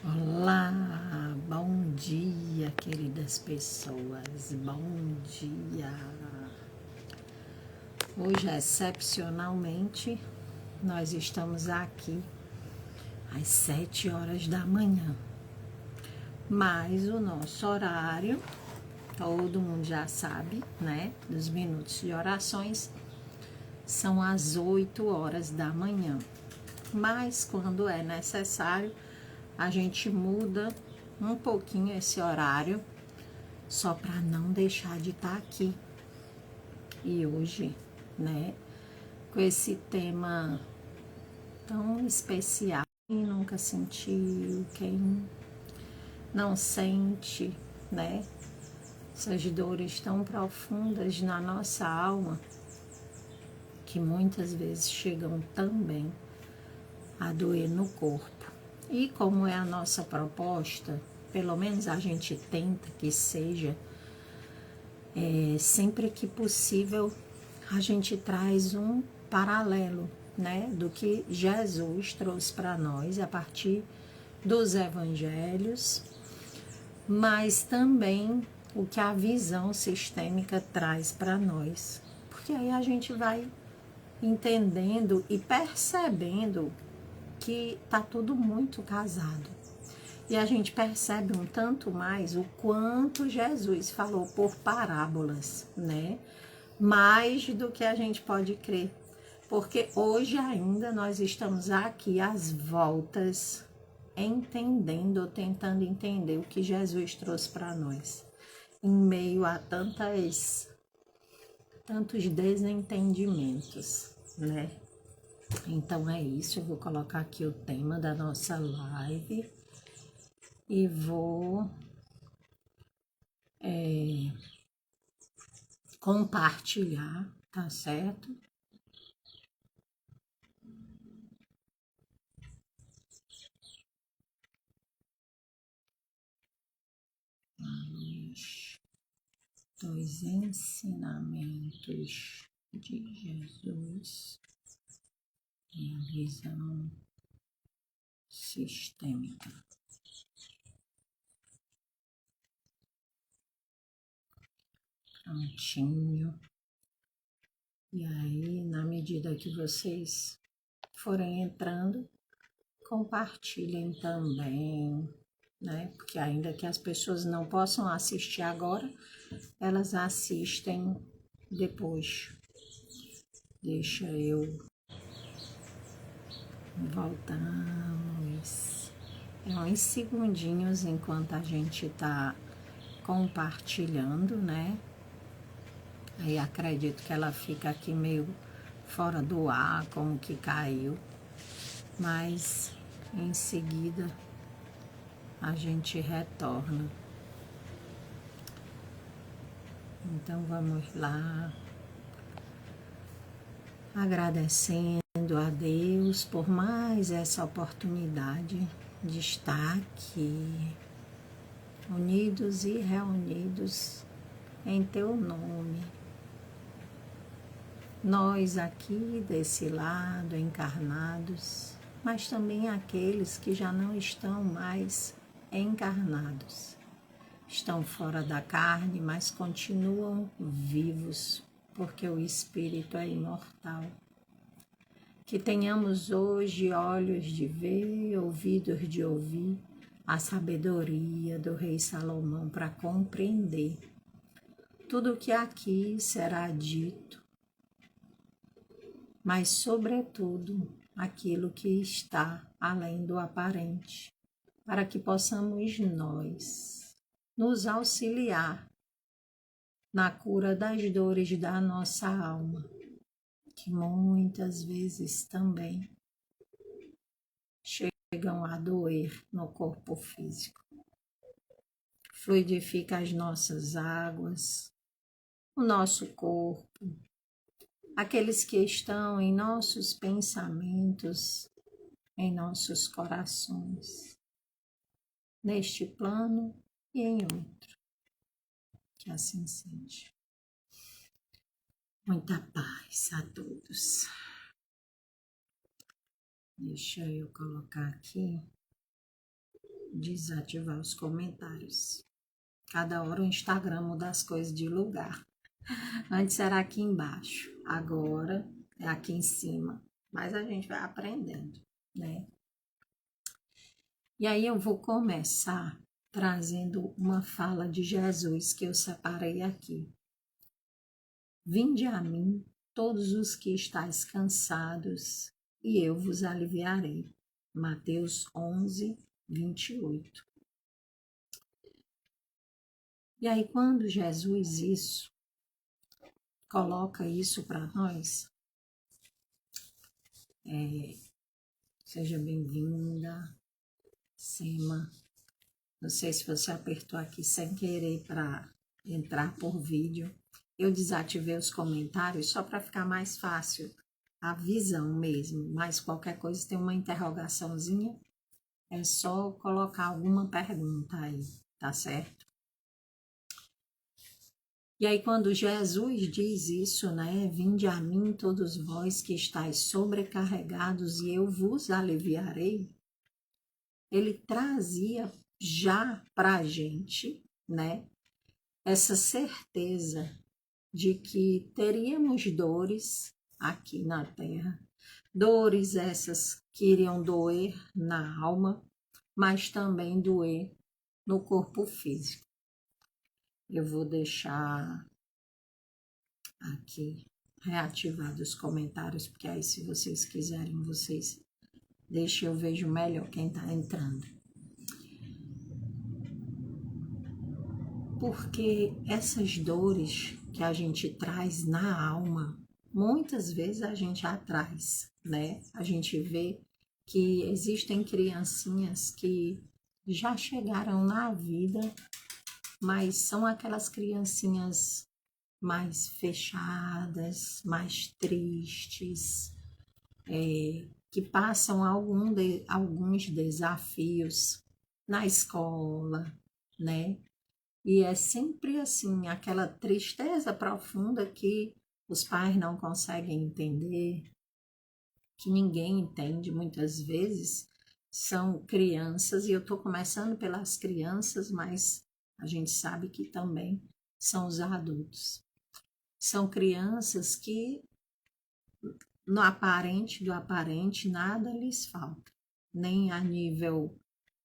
Olá, bom dia, queridas pessoas, bom dia. Hoje, excepcionalmente, nós estamos aqui às 7 horas da manhã, mas o nosso horário, todo mundo já sabe, né, dos minutos de orações, são às 8 horas da manhã, mas quando é necessário, a gente muda um pouquinho esse horário, só para não deixar de estar aqui. E hoje, né, com esse tema tão especial, quem nunca sentiu, quem não sente, né, essas dores tão profundas na nossa alma, que muitas vezes chegam também a doer no corpo. E como é a nossa proposta, pelo menos a gente tenta que seja, sempre que possível, a gente traz um paralelo, né, do que Jesus trouxe para nós a partir dos evangelhos, mas também o que a visão sistêmica traz para nós. Porque aí a gente vai entendendo e percebendo que tá tudo muito casado. E a gente percebe um tanto mais o quanto Jesus falou por parábolas, né? Mais do que a gente pode crer. Porque hoje ainda nós estamos aqui às voltas, entendendo ou tentando entender o que Jesus trouxe para nós. Em meio a tantos desentendimentos, né? Então é isso, eu vou colocar aqui o tema da nossa live e vou compartilhar, tá certo? Dos ensinamentos de Jesus em visão sistêmica. Prontinho. E aí, na medida que vocês forem entrando, compartilhem também, né? Porque ainda que as pessoas não possam assistir agora, elas assistem depois. Deixa eu voltamos. É uns segundinhos enquanto a gente tá compartilhando, né? Aí acredito que ela fica aqui meio fora do ar, como que caiu. Mas em seguida a gente retorna. Então vamos lá, agradecendo a Deus por mais essa oportunidade de estar aqui, unidos e reunidos em Teu nome. Nós aqui desse lado, encarnados, mas também aqueles que já não estão mais encarnados. Estão fora da carne, mas continuam vivos, porque o Espírito é imortal. Que tenhamos hoje olhos de ver, ouvidos de ouvir, a sabedoria do rei Salomão para compreender tudo o que aqui será dito, mas sobretudo aquilo que está além do aparente, para que possamos nós nos auxiliar na cura das dores da nossa alma, que muitas vezes também chegam a doer no corpo físico. Fluidifica as nossas águas, o nosso corpo, aqueles que estão em nossos pensamentos, em nossos corações, neste plano e em outro. Que assim seja. Muita paz a todos. Deixa eu colocar aqui desativar os comentários. Cada hora o Instagram muda as coisas de lugar. Antes era aqui embaixo, agora é aqui em cima. Mas a gente vai aprendendo, né? E aí eu vou começar trazendo uma fala de Jesus que eu separei aqui. Vinde a mim, todos os que estáis cansados, e eu vos aliviarei. Mateus 11, 28. E aí, quando Jesus coloca isso para nós, seja bem-vinda, Sema. Não sei se você apertou aqui sem querer para entrar por vídeo. Eu desativei os comentários só para ficar mais fácil a visão mesmo, mas qualquer coisa tem uma interrogaçãozinha, é só colocar alguma pergunta aí, tá certo? E aí quando Jesus diz isso, né, vinde a mim todos vós que estáis sobrecarregados e eu vos aliviarei, ele trazia já para a gente, né, essa certeza de que teríamos dores aqui na Terra, dores essas que iriam doer na alma, mas também doer no corpo físico. Eu vou deixar aqui reativados os comentários, porque aí se vocês quiserem, vocês deixem, eu vejo melhor quem está entrando. Porque essas dores que a gente traz na alma, muitas vezes a gente atrás, né? A gente vê que existem criancinhas que já chegaram na vida, mas são aquelas criancinhas mais fechadas, mais tristes, que passam alguns desafios na escola, né? E é sempre assim, aquela tristeza profunda que os pais não conseguem entender, que ninguém entende muitas vezes. São crianças, e eu estou começando pelas crianças, mas a gente sabe que também são os adultos. São crianças que no aparente do aparente nada lhes falta, nem a nível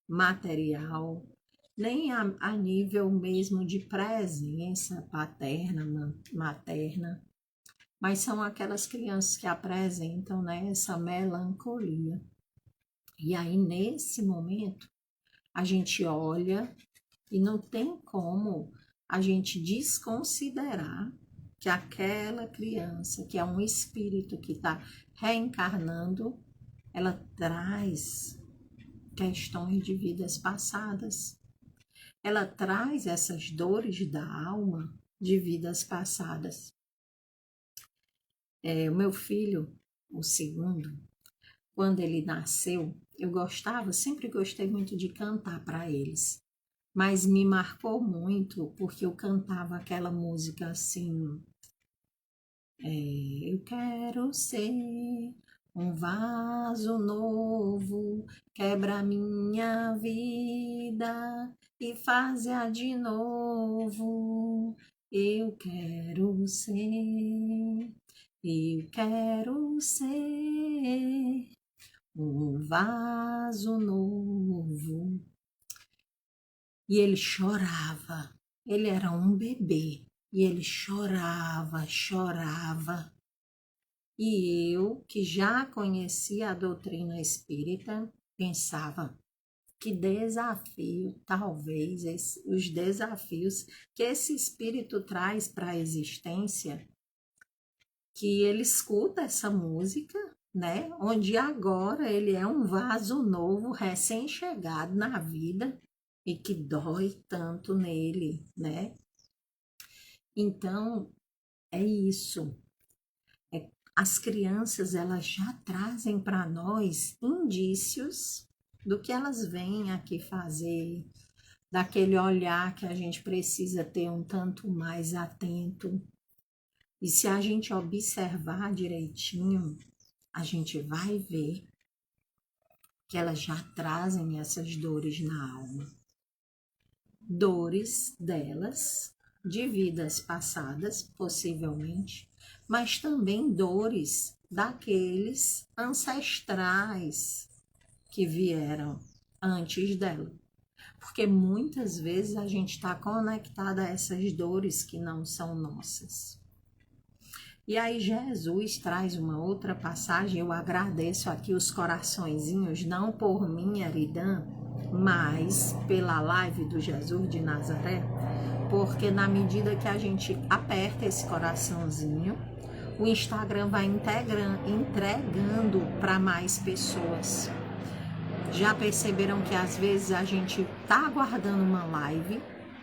material, nem a nível mesmo de presença paterna, materna, mas são aquelas crianças que apresentam, né, essa melancolia. E aí, nesse momento, a gente olha e não tem como a gente desconsiderar que aquela criança, que é um espírito que está reencarnando, ela traz questões de vidas passadas. Ela traz essas dores da alma de vidas passadas. O meu filho, o segundo, quando ele nasceu, eu sempre gostei muito de cantar para eles, mas me marcou muito porque eu cantava aquela música assim, eu quero ser um vaso novo, quebra minha vida e faz-a de novo. Eu quero ser um vaso novo. E ele chorava, ele era um bebê, e ele chorava, chorava. E eu, que já conhecia a doutrina espírita, pensava que desafio, talvez, os desafios que esse espírito traz para a existência, que ele escuta essa música, né? Onde agora ele é um vaso novo, recém-chegado na vida e que dói tanto nele, né? Então, é isso. As crianças, elas já trazem para nós indícios do que elas vêm aqui fazer, daquele olhar que a gente precisa ter um tanto mais atento. E se a gente observar direitinho, a gente vai ver que elas já trazem essas dores na alma. Dores delas, de vidas passadas, possivelmente, mas também dores daqueles ancestrais que vieram antes dela. Porque muitas vezes a gente está conectada a essas dores que não são nossas. E aí Jesus traz uma outra passagem, eu agradeço aqui os coraçõezinhos, não por mim, Eridan, mas pela live do Jesus de Nazaré, porque na medida que a gente aperta esse coraçãozinho, o Instagram vai entregando para mais pessoas. Já perceberam que às vezes a gente tá aguardando uma live,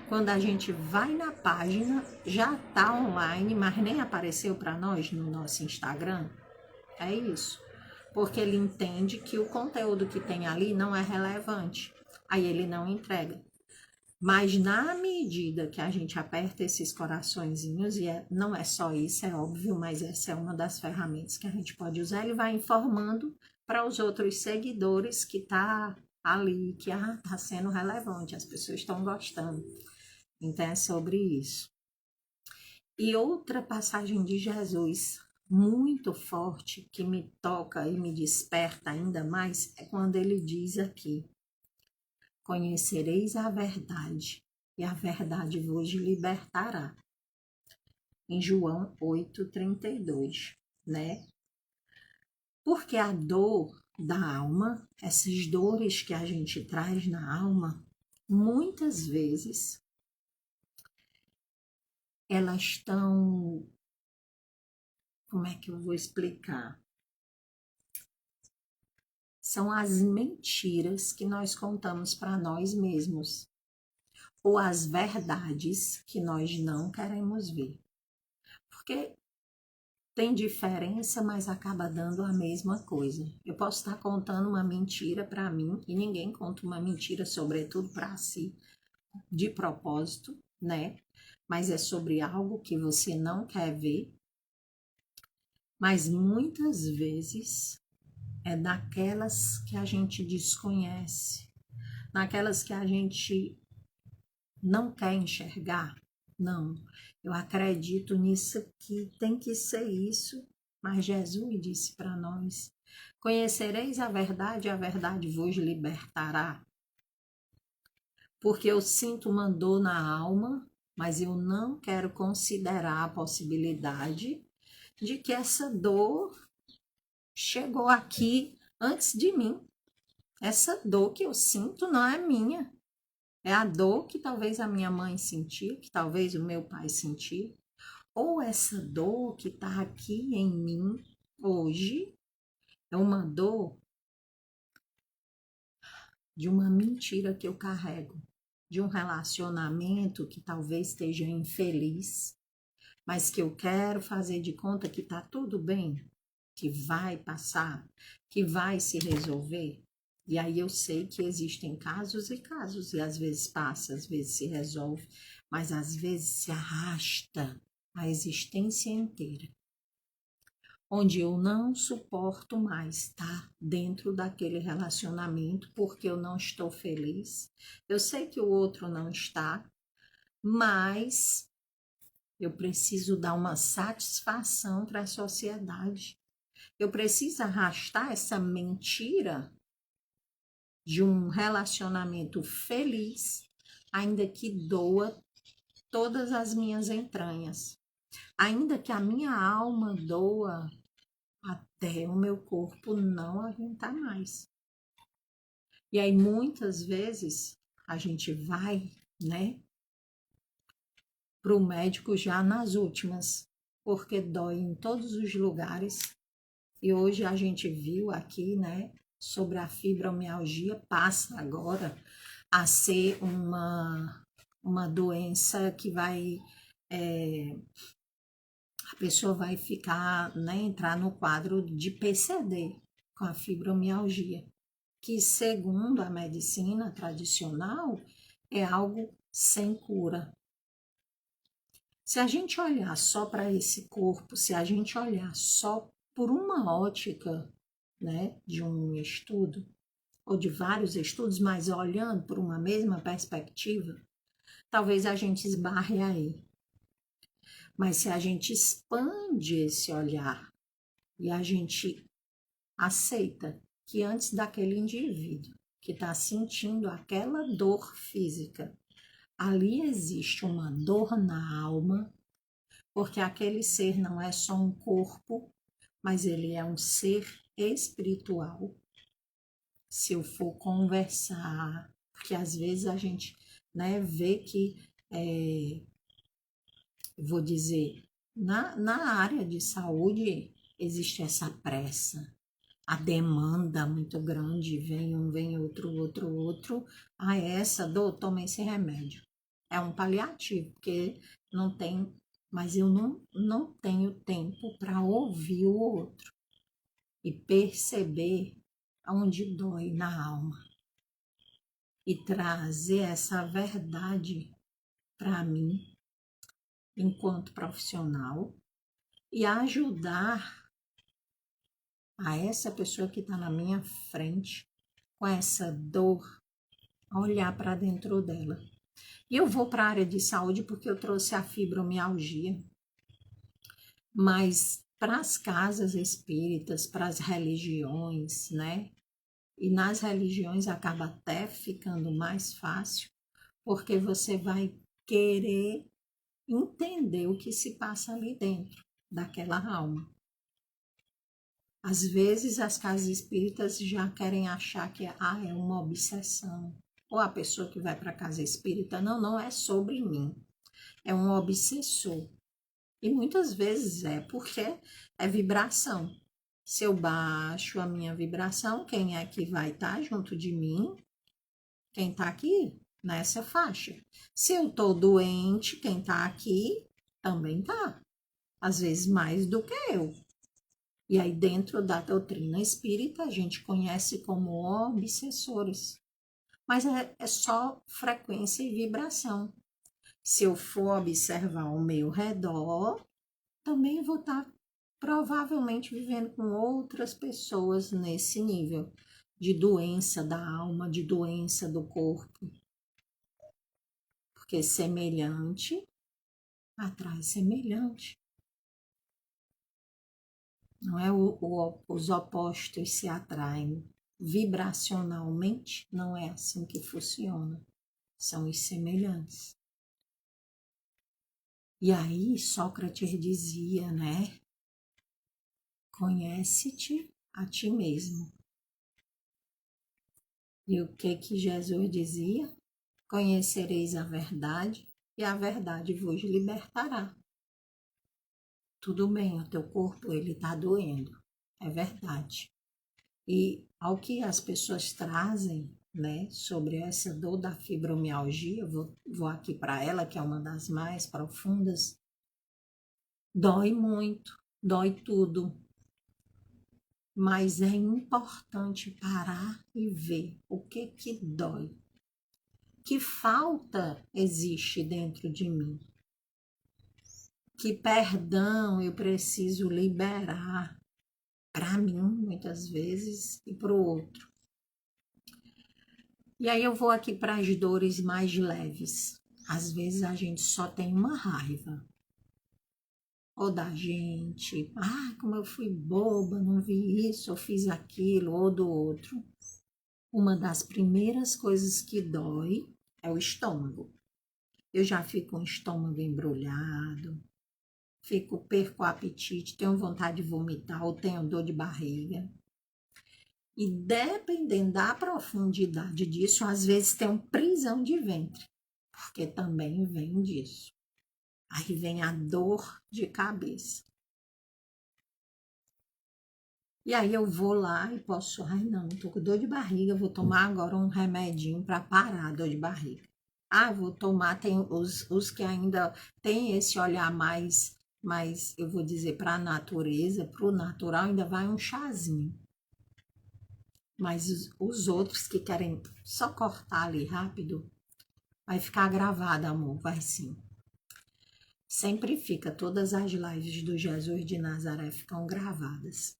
quando a gente vai na página, já tá online, mas nem apareceu para nós no nosso Instagram? É isso. Porque ele entende que o conteúdo que tem ali não é relevante. Aí ele não entrega. Mas na medida que a gente aperta esses coraçõezinhos, e não é só isso, é óbvio, mas essa é uma das ferramentas que a gente pode usar, ele vai informando para os outros seguidores que tá ali, que tá sendo relevante, as pessoas estão gostando. Então é sobre isso. E outra passagem de Jesus muito forte que me toca e me desperta ainda mais é quando ele diz aqui: conhecereis a verdade e a verdade vos libertará. Em João 8:32, né? Porque a dor da alma, essas dores que a gente traz na alma, muitas vezes elas estão, como é que eu vou explicar? São as mentiras que nós contamos para nós mesmos, ou as verdades que nós não queremos ver. Porque tem diferença, mas acaba dando a mesma coisa. Eu posso estar contando uma mentira para mim, e ninguém conta uma mentira, sobretudo para si, de propósito, né? Mas é sobre algo que você não quer ver. Mas muitas vezes é daquelas que a gente desconhece, naquelas que a gente não quer enxergar. Não, eu acredito nisso que tem que ser isso, mas Jesus disse para nós: conhecereis a verdade vos libertará. Porque eu sinto uma dor na alma, mas eu não quero considerar a possibilidade de que essa dor chegou aqui antes de mim. Essa dor que eu sinto não é minha. É a dor que talvez a minha mãe sentiu, que talvez o meu pai sentiu. Ou essa dor que está aqui em mim hoje é uma dor de uma mentira que eu carrego, de um relacionamento que talvez esteja infeliz, mas que eu quero fazer de conta que está tudo bem, que vai passar, que vai se resolver. E aí eu sei que existem casos e casos, e às vezes passa, às vezes se resolve, mas às vezes se arrasta a existência inteira, onde eu não suporto mais estar dentro daquele relacionamento porque eu não estou feliz. Eu sei que o outro não está, mas eu preciso dar uma satisfação para a sociedade. Eu preciso arrastar essa mentira de um relacionamento feliz, ainda que doa todas as minhas entranhas. Ainda que a minha alma doa até o meu corpo não aguentar mais. E aí muitas vezes a gente vai, né, para o médico já nas últimas, porque dói em todos os lugares. E hoje a gente viu aqui, né, sobre a fibromialgia, passa agora a ser uma doença que vai, a pessoa vai ficar, né, entrar no quadro de PCD com a fibromialgia, que segundo a medicina tradicional é algo sem cura. Se a gente olhar só para esse corpo, se a gente olhar só por uma ótica, né, de um estudo, ou de vários estudos, mas olhando por uma mesma perspectiva, talvez a gente esbarre aí. Mas se a gente expande esse olhar e a gente aceita que antes daquele indivíduo que está sentindo aquela dor física, ali existe uma dor na alma, porque aquele ser não é só um corpo, mas ele é um ser espiritual. Se eu for conversar, porque às vezes a gente, né, vê que, vou dizer, na área de saúde existe essa pressa, a demanda muito grande, vem um, vem outro. Ah, essa dor, toma esse remédio. É um paliativo, porque não tem, mas eu não tenho tempo para ouvir o outro e perceber onde dói na alma e trazer essa verdade para mim enquanto profissional e ajudar a essa pessoa que está na minha frente com essa dor a olhar para dentro dela. E eu vou para a área de saúde porque eu trouxe a fibromialgia, mas para as casas espíritas, para as religiões, né? E nas religiões acaba até ficando mais fácil, porque você vai querer entender o que se passa ali dentro daquela alma. Às vezes as casas espíritas já querem achar que é uma obsessão. Ou a pessoa que vai para a casa espírita, não é sobre mim, é um obsessor. E muitas vezes é porque é vibração. Se eu baixo a minha vibração, quem é que vai estar junto de mim? Quem está aqui nessa faixa. Se eu estou doente, quem está aqui também está. Às vezes mais do que eu. E aí, dentro da doutrina espírita, a gente conhece como obsessores. Mas é só frequência e vibração. Se eu for observar ao meu redor, também vou estar provavelmente vivendo com outras pessoas nesse nível de doença da alma, de doença do corpo. Porque semelhante atrai semelhante. Não é os opostos se atraem vibracionalmente, não é assim que funciona. São os semelhantes. E aí Sócrates dizia, né? Conhece-te a ti mesmo. E o que Jesus dizia? Conhecereis a verdade e a verdade vos libertará. Tudo bem, o teu corpo ele está doendo, é verdade. E ao que as pessoas trazem, né, sobre essa dor da fibromialgia, vou aqui para ela, que é uma das mais profundas, dói muito, dói tudo. Mas é importante parar e ver o que dói. Que falta existe dentro de mim? Que perdão eu preciso liberar para mim, muitas vezes, e para o outro. E aí eu vou aqui para as dores mais leves. Às vezes a gente só tem uma raiva. Ou da gente, como eu fui boba, não vi isso, ou fiz aquilo, ou do outro. Uma das primeiras coisas que dói é o estômago. Eu já fico com o estômago embrulhado, perco o apetite, tenho vontade de vomitar ou tenho dor de barriga. E dependendo da profundidade disso, às vezes tem uma prisão de ventre, porque também vem disso. Aí vem a dor de cabeça. E aí eu vou lá e posso, não, tô com dor de barriga, vou tomar agora um remedinho para parar a dor de barriga. Vou tomar, tem os que ainda tem esse olhar mais eu vou dizer, para a natureza, para o natural, ainda vai um chazinho. Mas os outros que querem só cortar ali rápido, vai ficar gravado, amor, vai sim. Sempre fica, todas as lives do Jesus de Nazaré ficam gravadas.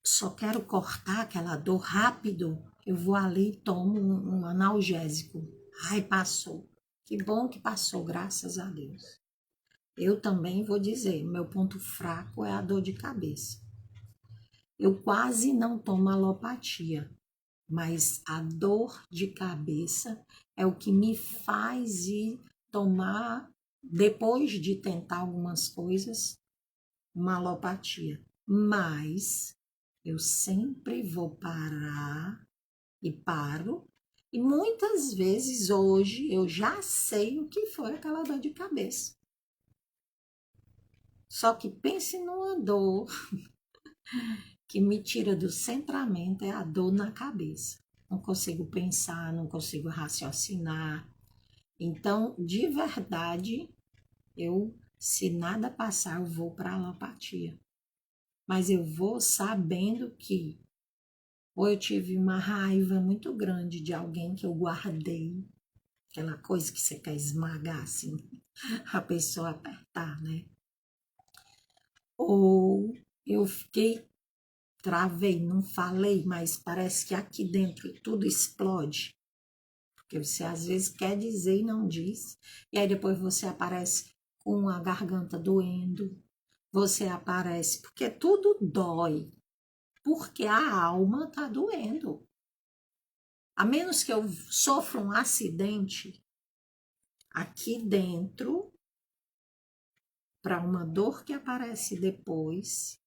só quero cortar aquela dor rápido, eu vou ali e tomo um analgésico. Ai, passou. Que bom que passou, graças a Deus. Eu também vou dizer, meu ponto fraco é a dor de cabeça. Eu quase não tomo alopatia, mas a dor de cabeça é o que me faz ir tomar, depois de tentar algumas coisas, uma alopatia. Mas eu sempre vou parar e paro. E muitas vezes hoje eu já sei o que foi aquela dor de cabeça. Só que pense numa dor que me tira do centramento, é a dor na cabeça. Não consigo pensar, não consigo raciocinar. Então, de verdade, se nada passar, eu vou para a alopatia. Mas eu vou sabendo que ou eu tive uma raiva muito grande de alguém que eu guardei, aquela coisa que você quer esmagar assim, a pessoa apertar, né? Ou eu travei, não falei, mas parece que aqui dentro tudo explode. Porque você às vezes quer dizer e não diz. E aí depois você aparece com a garganta doendo. Você aparece, porque tudo dói. Porque a alma tá doendo. A menos que eu sofra um acidente aqui dentro, para uma dor que aparece depois,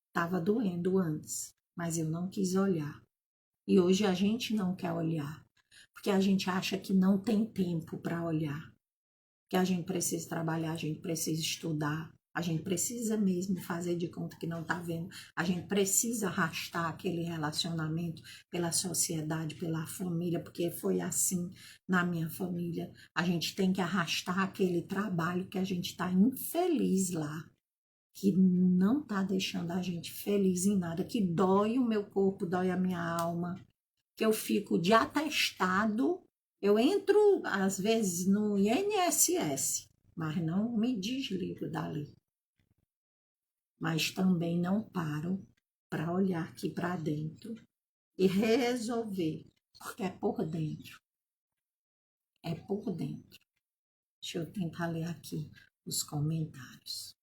estava doendo antes, mas eu não quis olhar. E hoje a gente não quer olhar, porque a gente acha que não tem tempo para olhar, que a gente precisa trabalhar, a gente precisa estudar, a gente precisa mesmo fazer de conta que não está vendo, a gente precisa arrastar aquele relacionamento pela sociedade, pela família, porque foi assim na minha família. A gente tem que arrastar aquele trabalho que a gente está infeliz lá, que não está deixando a gente feliz em nada, que dói o meu corpo, dói a minha alma, que eu fico de atestado, eu entro às vezes no INSS, mas não me desligo dali. Mas também não paro para olhar aqui para dentro e resolver, porque é por dentro. É por dentro. Deixa eu tentar ler aqui os comentários.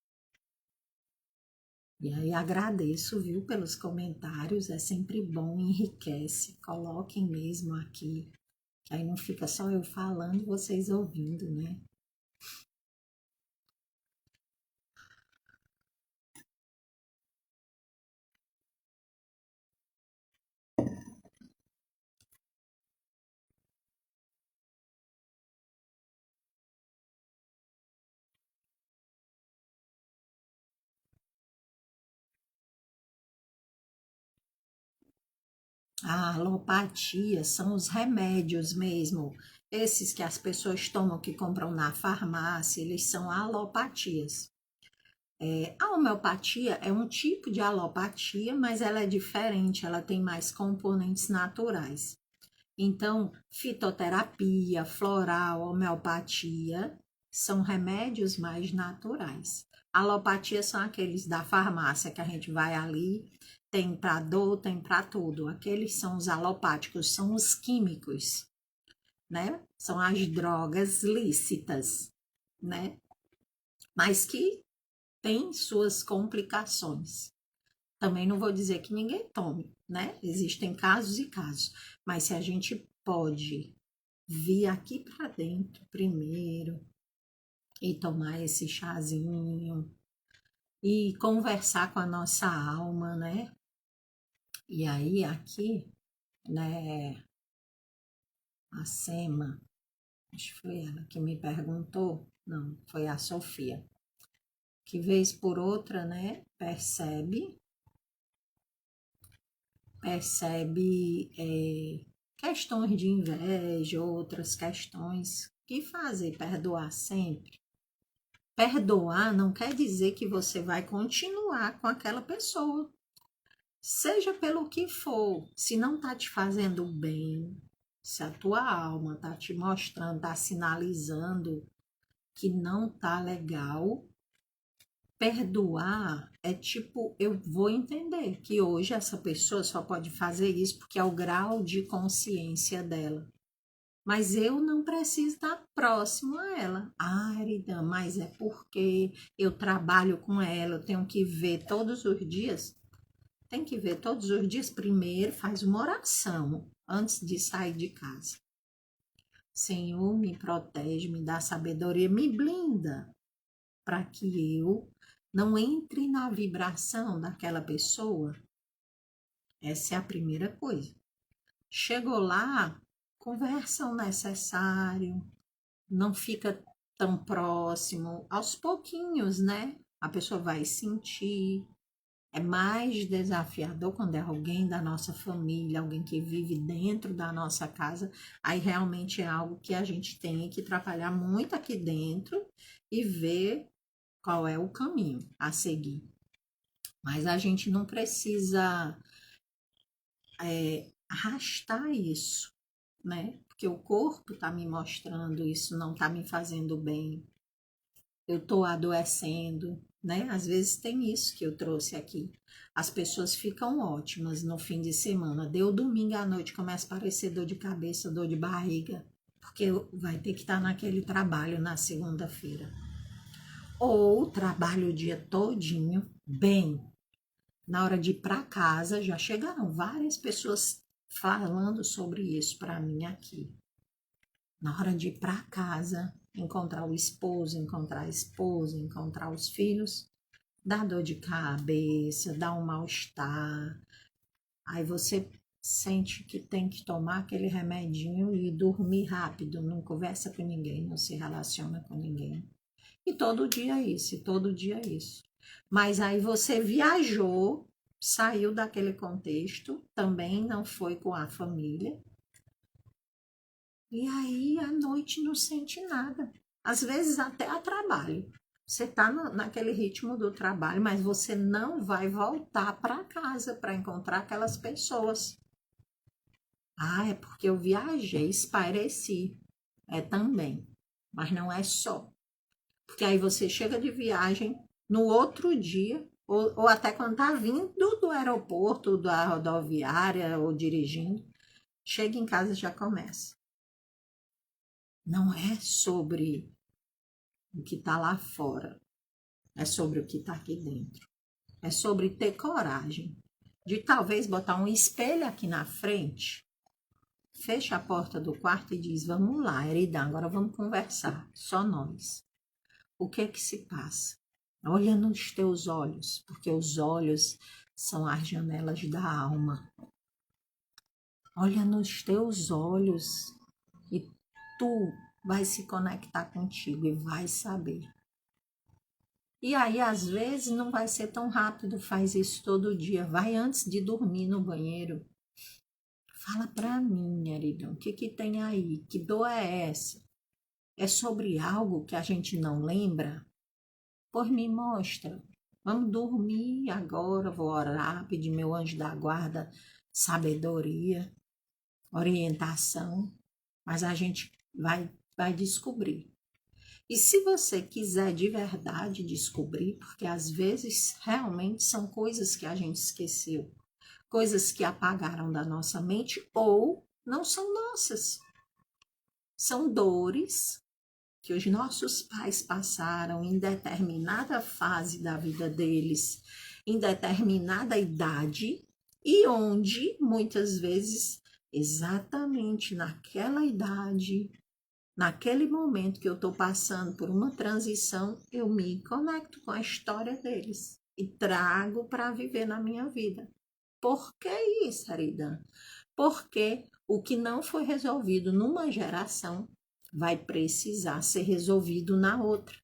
E aí agradeço, viu, pelos comentários, é sempre bom, enriquece, coloquem mesmo aqui, que aí não fica só eu falando e vocês ouvindo, né? A alopatia são os remédios mesmo, esses que as pessoas tomam, que compram na farmácia, eles são alopatias. A homeopatia é um tipo de alopatia, mas ela é diferente, ela tem mais componentes naturais. Então, fitoterapia, floral, homeopatia são remédios mais naturais. Alopatia são aqueles da farmácia que a gente vai ali, tem para dor, tem para tudo. Aqueles são os alopáticos, são os químicos, né? São as drogas lícitas, né? Mas que têm suas complicações. Também não vou dizer que ninguém tome, né? Existem casos e casos, mas se a gente pode vir aqui para dentro primeiro e tomar esse chazinho e conversar com a nossa alma, né? E aí aqui, né, a Sema, acho que foi ela que me perguntou, não, foi a Sofia, que vez por outra, né, percebe questões de inveja, outras questões que fazem perdoar sempre. Perdoar não quer dizer que você vai continuar com aquela pessoa. Seja pelo que for, se não está te fazendo bem, se a tua alma está te mostrando, está sinalizando que não está legal, Perdoar é tipo, eu vou entender que hoje essa pessoa só pode fazer isso porque é o grau de consciência dela. Mas eu não preciso estar próximo a ela. Ah, Eridan, mas é porque eu trabalho com ela, eu tenho que ver todos os dias. Tem que ver todos os dias. Primeiro, faz uma oração antes de sair de casa. Senhor, me protege, me dá sabedoria, me blinda para que eu não entre na vibração daquela pessoa. Essa é a primeira coisa. Chegou lá, conversa o necessário, não fica tão próximo, aos pouquinhos, né? A pessoa vai sentir. É mais desafiador quando é alguém da nossa família, alguém que vive dentro da nossa casa. Aí realmente é algo que a gente tem que trabalhar muito aqui dentro e ver qual é o caminho a seguir. Mas a gente não precisa arrastar isso, né? Porque o corpo está me mostrando isso, não está me fazendo bem. Eu estou adoecendo, né? Às vezes tem isso que eu trouxe aqui. As pessoas ficam ótimas no fim de semana. Deu domingo à noite, começa a aparecer dor de cabeça, dor de barriga, porque vai ter que estar naquele trabalho na segunda-feira. Ou trabalho o dia todinho, bem. Na hora de ir para casa, já chegaram várias pessoas falando sobre isso para mim aqui. Na hora de ir para casa, encontrar o esposo, encontrar a esposa, encontrar os filhos, dá dor de cabeça, dá um mal-estar. Aí você sente que tem que tomar aquele remedinho e dormir rápido, não conversa com ninguém, não se relaciona com ninguém. E todo dia é isso, e todo dia é isso. Mas aí você viajou, saiu daquele contexto, também não foi com a família. E aí à noite não sente nada. Às vezes até a trabalho. Você está naquele ritmo do trabalho, mas você não vai voltar para casa para encontrar aquelas pessoas. Ah, é porque eu viajei, espareci. É também, mas não é só. Porque aí você chega de viagem no outro dia, ou até quando está vindo do aeroporto, da rodoviária ou dirigindo, chega em casa e já começa. Não é sobre o que está lá fora, é sobre o que está aqui dentro. É sobre ter coragem de talvez botar um espelho aqui na frente, fecha a porta do quarto e diz: vamos lá, Eridan, agora vamos conversar, só nós. O que é que se passa? Olha nos teus olhos, porque os olhos são as janelas da alma. Olha nos teus olhos e tu vai se conectar contigo e vai saber. E aí, às vezes, não vai ser tão rápido, faz isso todo dia. Vai antes de dormir no banheiro. Fala pra mim, Eridan, o que tem aí? Que dor é essa? É sobre algo que a gente não lembra? Pois me mostra. Vamos dormir agora, vou orar, pedir meu anjo da guarda sabedoria, orientação, mas a gente vai descobrir. E se você quiser de verdade descobrir, porque às vezes realmente são coisas que a gente esqueceu, coisas que apagaram da nossa mente ou não são nossas. São dores que os nossos pais passaram em determinada fase da vida deles, em determinada idade, e onde muitas vezes, exatamente naquela idade, naquele momento que eu estou passando por uma transição, eu me conecto com a história deles e trago para viver na minha vida. Por que isso, Aridan? Porque o que não foi resolvido numa geração vai precisar ser resolvido na outra.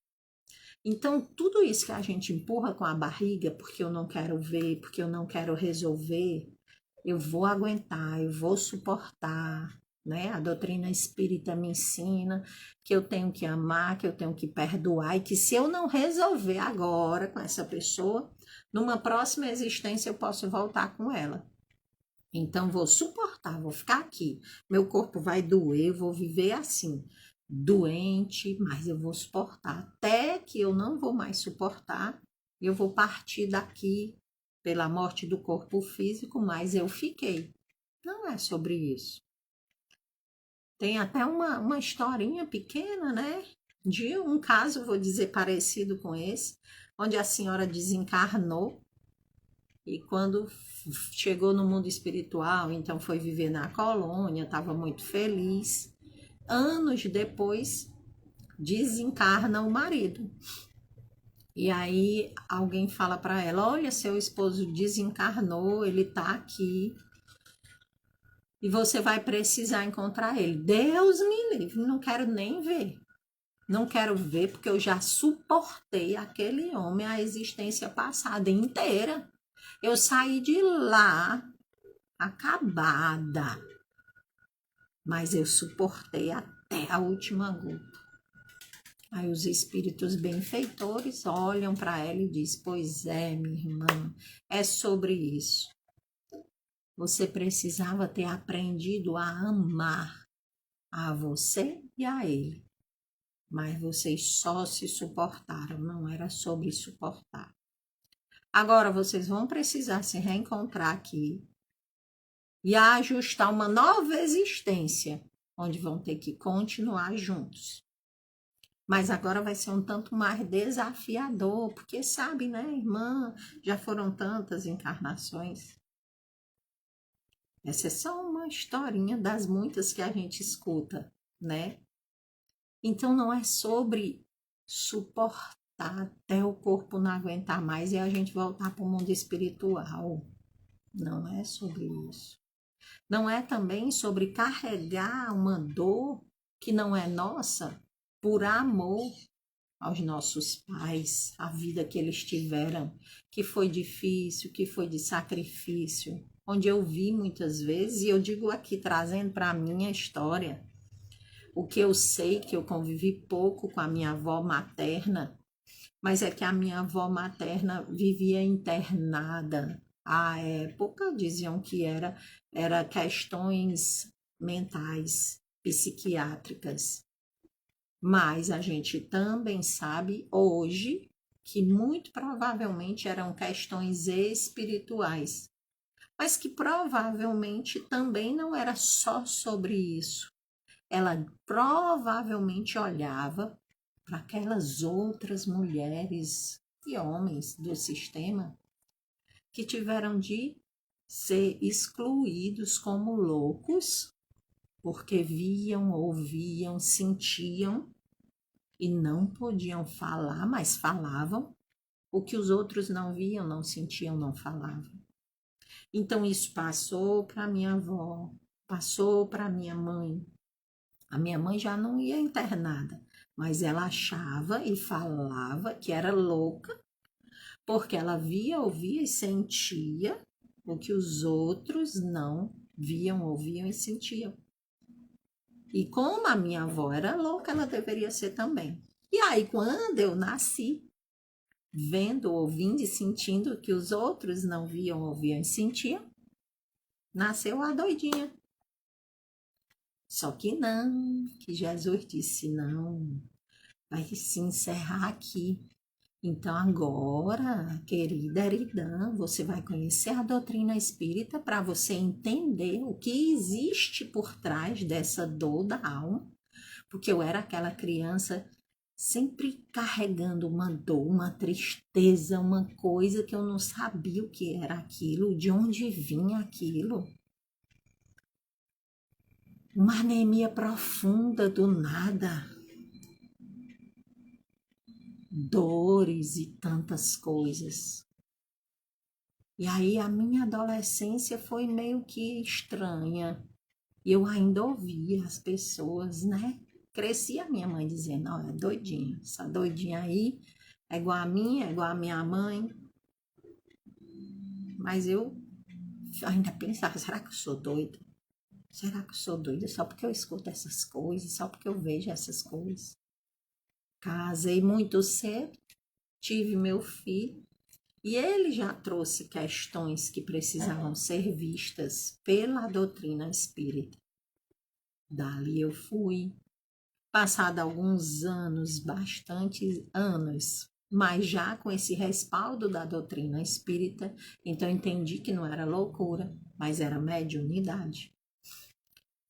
Então, tudo isso que a gente empurra com a barriga, porque eu não quero ver, porque eu não quero resolver, eu vou aguentar, eu vou suportar, né? A doutrina espírita me ensina que eu tenho que amar, que eu tenho que perdoar e que se eu não resolver agora com essa pessoa, numa próxima existência eu posso voltar com ela. Então, vou suportar, vou ficar aqui. Meu corpo vai doer, eu vou viver assim, doente, mas eu vou suportar. Até que eu não vou mais suportar, eu vou partir daqui pela morte do corpo físico, mas eu fiquei. Não é sobre isso. Tem até uma historinha pequena, né? De um caso, vou dizer, parecido com esse, onde a senhora desencarnou e quando chegou no mundo espiritual, então foi viver na colônia, estava muito feliz. Anos depois, desencarna o marido. E aí alguém fala para ela: olha, seu esposo desencarnou, ele tá aqui e você vai precisar encontrar ele. Deus me livre, não quero nem ver. Não quero ver porque eu já suportei aquele homem a existência passada inteira. Eu saí de lá acabada, mas eu suportei até a última gota. Aí os espíritos benfeitores olham para ela e diz: pois é, minha irmã, é sobre isso. Você precisava ter aprendido a amar a você e a ele. Mas vocês só se suportaram, não era sobre suportar. Agora vocês vão precisar se reencontrar aqui e ajustar uma nova existência, onde vão ter que continuar juntos. Mas agora vai ser um tanto mais desafiador, porque sabe, né, irmã, já foram tantas encarnações. Essa é só uma historinha das muitas que a gente escuta, né? Então não é sobre suportar até o corpo não aguentar mais e a gente voltar para o mundo espiritual. Não é sobre isso. Não é também sobre carregar uma dor que não é nossa por amor aos nossos pais, a vida que eles tiveram, que foi difícil, que foi de sacrifício, onde eu vi muitas vezes, e eu digo aqui, trazendo para a minha história, o que eu sei, que eu convivi pouco com a minha avó materna, mas é que a minha avó materna vivia internada. À época diziam que era questões mentais, psiquiátricas. Mas a gente também sabe hoje que muito provavelmente eram questões espirituais, mas que provavelmente também não era só sobre isso. Ela provavelmente olhava para aquelas outras mulheres e homens do sistema que tiveram de ser excluídos como loucos porque viam, ouviam, sentiam e não podiam falar, mas falavam o que os outros não viam, não sentiam, não falavam. Então isso passou para minha avó, passou para minha mãe. A minha mãe já não ia internada, mas ela achava e falava que era louca, porque ela via, ouvia e sentia o que os outros não viam, ouviam e sentiam. E como a minha avó era louca, ela deveria ser também. E aí, quando eu nasci, vendo, ouvindo e sentindo que os outros não viam, ouviam e sentiam, nasceu a doidinha. Só que não, que Jesus disse não, vai se encerrar aqui. Então agora, querida Eridã, você vai conhecer a doutrina espírita para você entender o que existe por trás dessa dor da alma, porque eu era aquela criança sempre carregando uma dor, uma tristeza, uma coisa que eu não sabia o que era aquilo, de onde vinha aquilo. Uma anemia profunda do nada. Dores e tantas coisas. E aí a minha adolescência foi meio que estranha. E eu ainda ouvia as pessoas, né? Cresci a minha mãe dizendo, olha, doidinha, essa doidinha aí é igual a minha, é igual a minha mãe. Mas eu ainda pensava, será que eu sou doida? Será que eu sou doida só porque eu escuto essas coisas, só porque eu vejo essas coisas? Casei muito cedo, tive meu filho, e ele já trouxe questões que precisavam ser vistas pela doutrina espírita. Dali eu fui. Passado alguns anos, bastante anos, mas já com esse respaldo da doutrina espírita, então entendi que não era loucura, mas era mediunidade.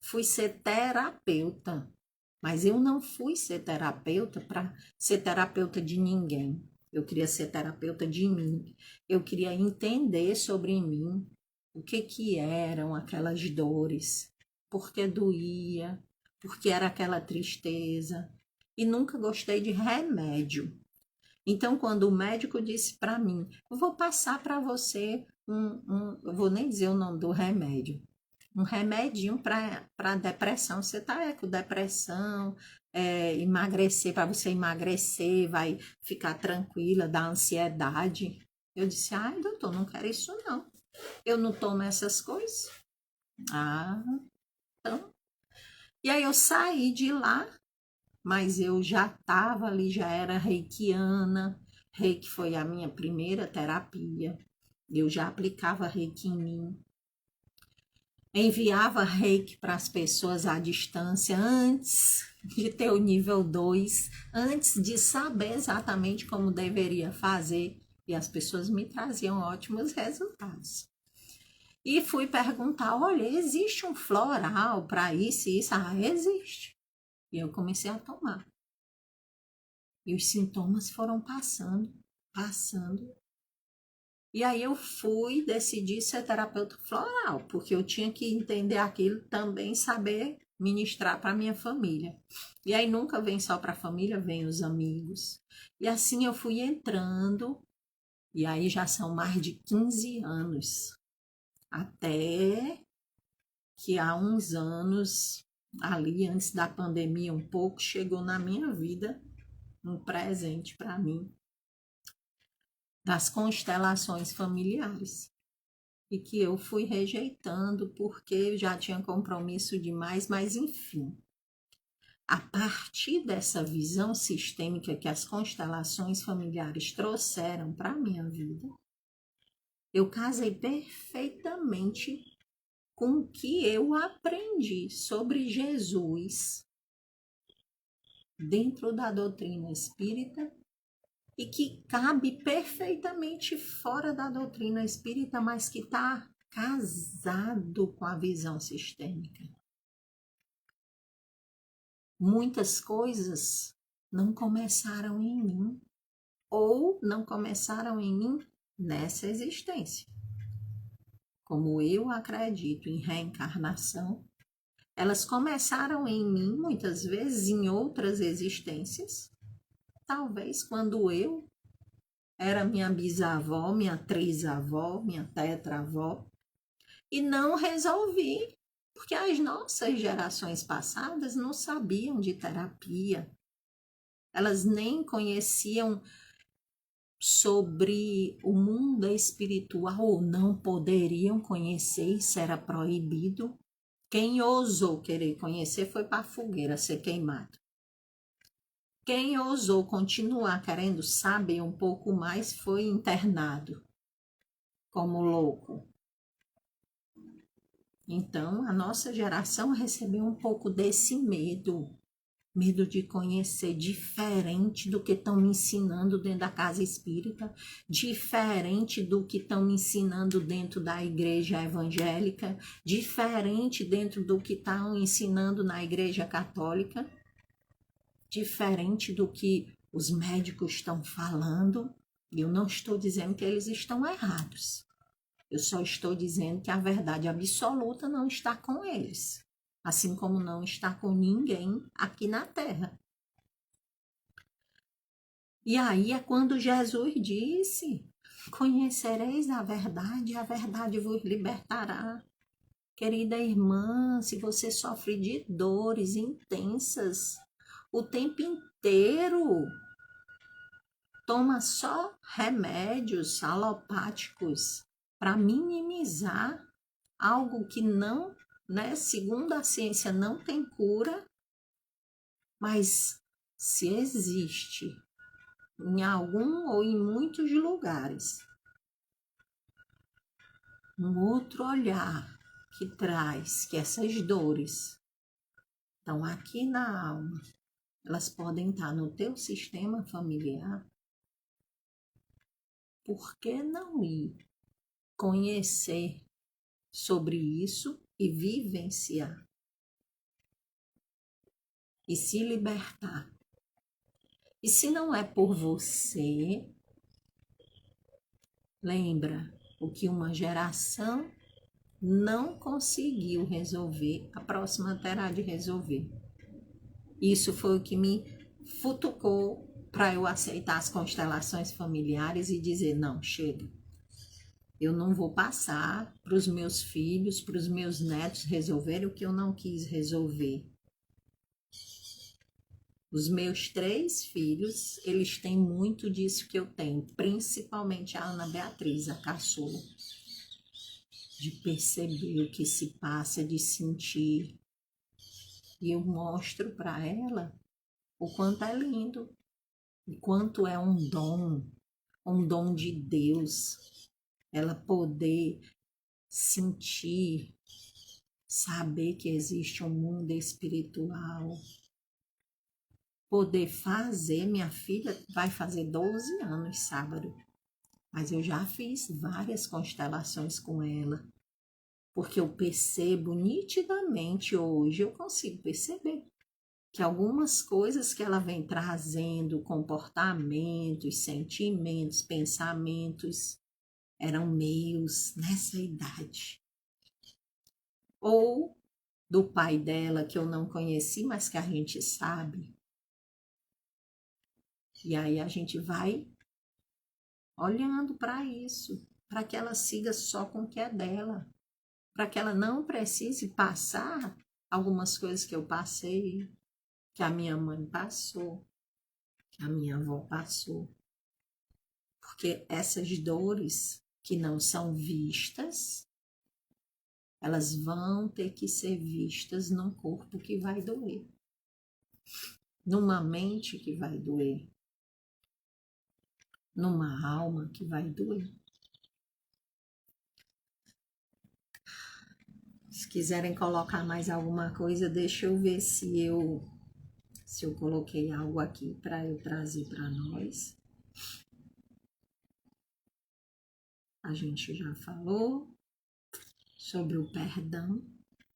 Fui ser terapeuta, mas eu não fui ser terapeuta para ser terapeuta de ninguém. Eu queria ser terapeuta de mim. Eu queria entender sobre mim o que eram aquelas dores, por que doía, por que era aquela tristeza. E nunca gostei de remédio. Então, quando o médico disse para mim, eu vou passar para você eu vou nem dizer o nome do remédio, um remedinho para depressão. Você tá com depressão, emagrecer, para você emagrecer, vai ficar tranquila, da ansiedade. Eu disse, ai, doutor, não quero isso não. Eu não tomo essas coisas. Ah, então. E aí eu saí de lá, mas eu já estava ali, já era reikiana. Reiki foi a minha primeira terapia. Eu já aplicava reiki em mim. Enviava reiki para as pessoas à distância antes de ter o nível 2, antes de saber exatamente como deveria fazer. E as pessoas me traziam ótimos resultados. E fui perguntar, olha, existe um floral para isso e isso? Ah, existe. E eu comecei a tomar. E os sintomas foram passando, passando. E aí eu decidi ser terapeuta floral, porque eu tinha que entender aquilo também, saber ministrar para minha família. E aí nunca vem só para a família, vem os amigos. E assim eu fui entrando, e aí já são mais de 15 anos, até que há uns anos, ali antes da pandemia um pouco, chegou na minha vida um presente para mim, das constelações familiares. E que eu fui rejeitando porque já tinha compromisso demais, mas enfim. A partir dessa visão sistêmica que as constelações familiares trouxeram para a minha vida, eu casei perfeitamente com o que eu aprendi sobre Jesus dentro da doutrina espírita e que cabe perfeitamente fora da doutrina espírita, mas que está casado com a visão sistêmica. Muitas coisas não começaram em mim, ou não começaram em mim nessa existência. Como eu acredito em reencarnação, elas começaram em mim, muitas vezes, em outras existências. Talvez quando eu era minha bisavó, minha trisavó, minha tetravó, e não resolvi, porque as nossas gerações passadas não sabiam de terapia, elas nem conheciam sobre o mundo espiritual, ou não poderiam conhecer, isso era proibido. Quem ousou querer conhecer foi para a fogueira ser queimado. Quem ousou continuar querendo saber um pouco mais foi internado como louco. Então, a nossa geração recebeu um pouco desse medo, medo de conhecer, diferente do que estão me ensinando dentro da casa espírita, diferente do que estão me ensinando dentro da igreja evangélica, diferente dentro do que estão ensinando na igreja católica, diferente do que os médicos estão falando. Eu não estou dizendo que eles estão errados. Eu só estou dizendo que a verdade absoluta não está com eles, assim como não está com ninguém aqui na Terra. E aí é quando Jesus disse, conhecereis a verdade vos libertará. Querida irmã, se você sofre de dores intensas o tempo inteiro, toma só remédios alopáticos para minimizar algo que não, né, segundo a ciência, não tem cura, mas se existe em algum ou em muitos lugares um outro olhar que traz que essas dores estão aqui na alma, elas podem estar no teu sistema familiar, por que não ir conhecer sobre isso e vivenciar? E se libertar? E se não é por você, lembra, o que uma geração não conseguiu resolver, a próxima terá de resolver. Isso foi o que me futucou para eu aceitar as constelações familiares e dizer, não, chega. Eu não vou passar para os meus filhos, para os meus netos resolverem o que eu não quis resolver. Os meus 3 filhos, eles têm muito disso que eu tenho, principalmente a Ana Beatriz, a caçula, de perceber o que se passa, de sentir. E eu mostro para ela o quanto é lindo, o quanto é um dom de Deus, ela poder sentir, saber que existe um mundo espiritual, poder fazer. Minha filha vai fazer 12 anos sábado, mas eu já fiz várias constelações com ela, porque eu percebo nitidamente hoje, eu consigo perceber que algumas coisas que ela vem trazendo, comportamentos, sentimentos, pensamentos, eram meus nessa idade. Ou do pai dela, que eu não conheci, mas que a gente sabe. E aí a gente vai olhando para isso, para que ela siga só com o que é dela, para que ela não precise passar algumas coisas que eu passei, que a minha mãe passou, que a minha avó passou. Porque essas dores que não são vistas, elas vão ter que ser vistas num corpo que vai doer, numa mente que vai doer, numa alma que vai doer. Se quiserem colocar mais alguma coisa, deixa eu ver se eu coloquei algo aqui para eu trazer para nós. A gente já falou sobre o perdão,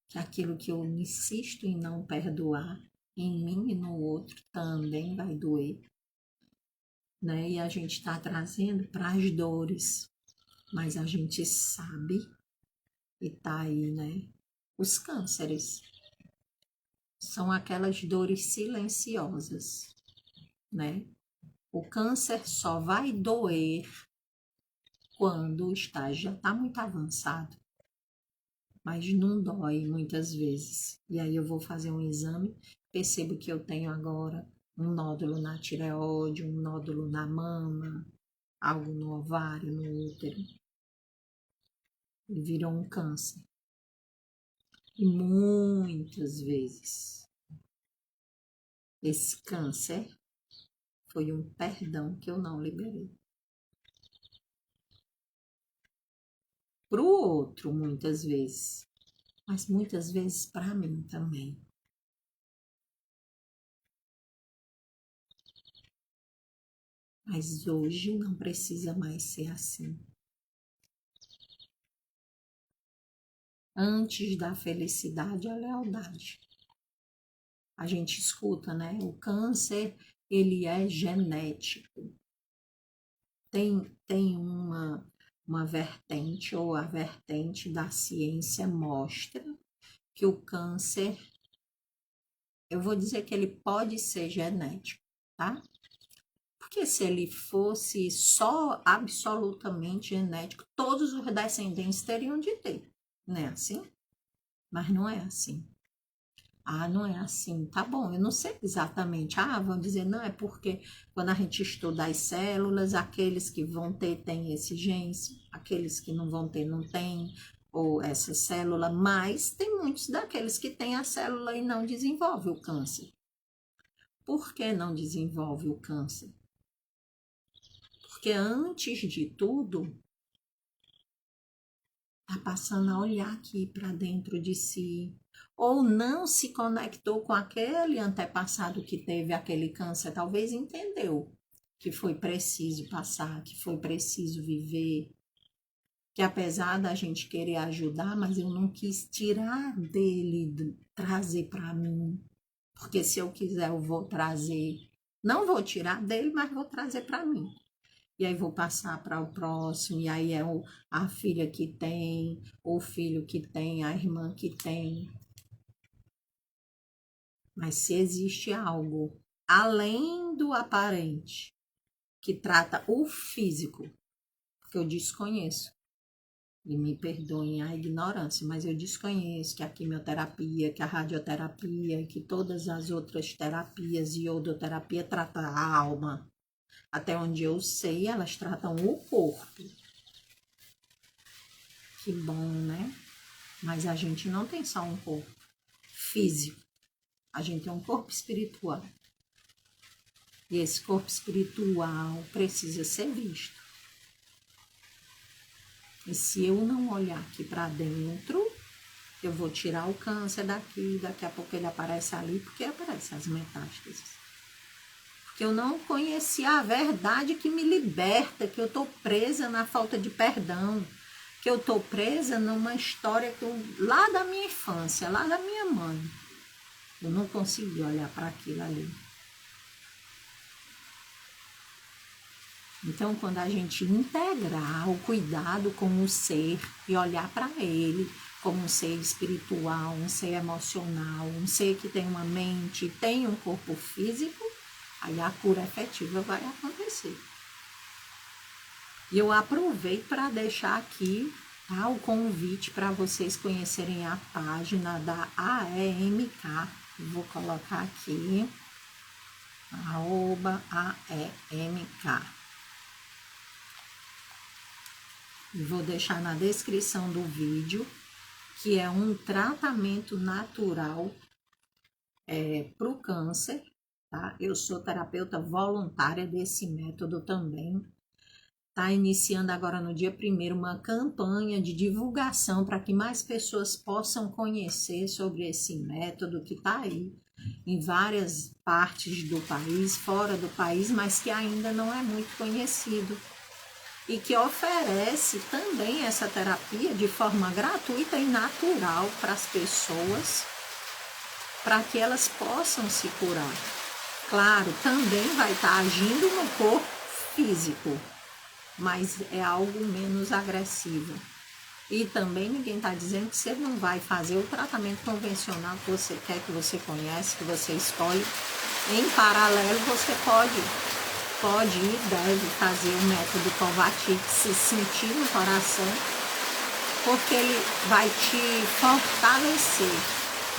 que é aquilo que eu insisto em não perdoar, em mim e no outro também vai doer, né? E a gente está trazendo para as dores, mas a gente sabe, e tá aí, né? Os cânceres são aquelas dores silenciosas, né? O câncer só vai doer quando o estágio já está muito avançado, mas não dói muitas vezes. E aí eu vou fazer um exame, percebo que eu tenho agora um nódulo na tireoide, um nódulo na mama, algo no ovário, no útero. E virou um câncer. E muitas vezes esse câncer foi um perdão que eu não liberei. Para o outro, muitas vezes, mas muitas vezes para mim também. Mas hoje não precisa mais ser assim. Antes da felicidade, a lealdade. A gente escuta, né? O câncer, ele é genético. Tem uma vertente, ou a vertente da ciência mostra que o câncer, eu vou dizer que ele pode ser genético, tá? Porque se ele fosse só absolutamente genético, todos os descendentes teriam de ter, não é assim? Mas não é assim. Ah, não é assim, tá bom, eu não sei exatamente. Ah, vão dizer, não, é porque quando a gente estuda as células, aqueles que vão ter têm esse genes, aqueles que não vão ter não têm, ou essa célula, mas tem muitos daqueles que têm a célula e não desenvolve o câncer. Por que não desenvolve o câncer? Porque antes de tudo, está passando a olhar aqui para dentro de si, ou não se conectou com aquele antepassado que teve aquele câncer, talvez entendeu que foi preciso passar, que foi preciso viver, que apesar da gente querer ajudar, mas eu não quis tirar dele, trazer para mim, porque se eu quiser eu vou trazer, não vou tirar dele, mas vou trazer para mim. E aí vou passar para o próximo, e aí é a filha que tem, o filho que tem, a irmã que tem. Mas se existe algo além do aparente, que trata o físico, que eu desconheço, e me perdoem a ignorância, mas eu desconheço que a quimioterapia, que a radioterapia, que todas as outras terapias e iodoterapia tratam a alma. Até onde eu sei, elas tratam o corpo. Que bom, né? Mas a gente não tem só um corpo físico, a gente tem um corpo espiritual. E esse corpo espiritual precisa ser visto. E se eu não olhar aqui para dentro, eu vou tirar o câncer daqui, daqui a pouco ele aparece ali, porque aparecem as metástases. Porque eu não conheci a verdade que me liberta, que eu estou presa na falta de perdão, que eu estou presa numa história lá da minha infância, lá da minha mãe. Eu não consegui olhar para aquilo ali. Então, quando a gente integrar o cuidado com o ser e olhar para ele como um ser espiritual, um ser emocional, um ser que tem uma mente, tem um corpo físico, aí a cura efetiva vai acontecer. E eu aproveito para deixar aqui, tá, o convite para vocês conhecerem a página da AEMK. Vou colocar aqui, @AEMK. E vou deixar na descrição do vídeo, que é um tratamento natural para o câncer, tá? Eu sou terapeuta voluntária desse método também. Tá iniciando agora no dia 1º uma campanha de divulgação para que mais pessoas possam conhecer sobre esse método que está aí em várias partes do país, fora do país, mas que ainda não é muito conhecido. E que oferece também essa terapia de forma gratuita e natural para as pessoas, para que elas possam se curar. Claro, também vai estar agindo no corpo físico, mas é algo menos agressivo. E também ninguém está dizendo que você não vai fazer o tratamento convencional que você quer, que você conhece, que você escolhe. Em paralelo, você pode e deve fazer o método Kovacic, se sentir no coração, porque ele vai te fortalecer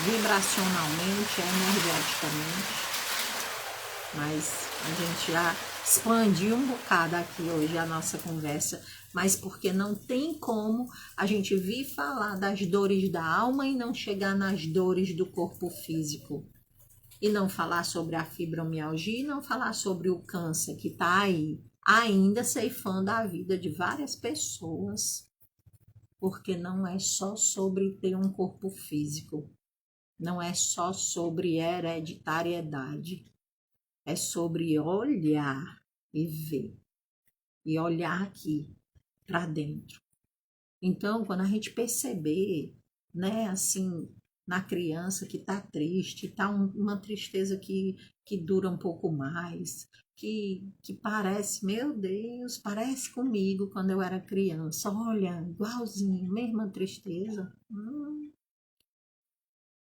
vibracionalmente, energeticamente. Mas a gente já expandiu um bocado aqui hoje a nossa conversa, mas porque não tem como a gente vir falar das dores da alma e não chegar nas dores do corpo físico. E não falar sobre a fibromialgia e não falar sobre o câncer que está aí, ainda ceifando a vida de várias pessoas. Porque não é só sobre ter um corpo físico, não é só sobre hereditariedade, é sobre olhar e ver, e olhar aqui para dentro. Então, quando a gente perceber, né, assim, na criança que está triste, está uma tristeza que dura um pouco mais, que parece, meu Deus, parece comigo quando eu era criança, olha, igualzinho, mesma tristeza,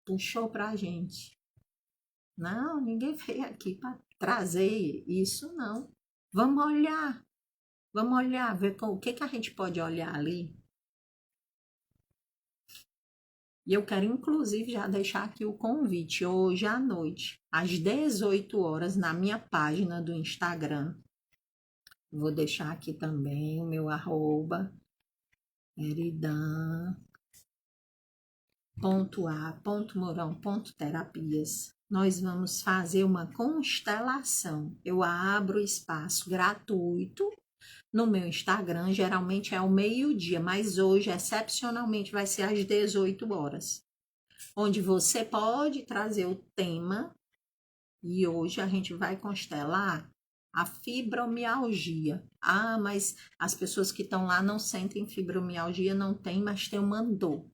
puxou para a gente. Não, ninguém veio aqui para trazer isso, não. Vamos olhar, ver o que a gente pode olhar ali. E eu quero, inclusive, já deixar aqui o convite hoje à noite, às 18 horas, na minha página do Instagram. Vou deixar aqui também o meu @eridan.a.mourão.terapias. Nós vamos fazer uma constelação. Eu abro espaço gratuito no meu Instagram, geralmente é ao meio-dia, mas hoje, excepcionalmente, vai ser às 18 horas. Onde você pode trazer o tema, e hoje a gente vai constelar A fibromialgia. Ah, mas as pessoas que estão lá não sentem fibromialgia, não tem, mas tem uma dor.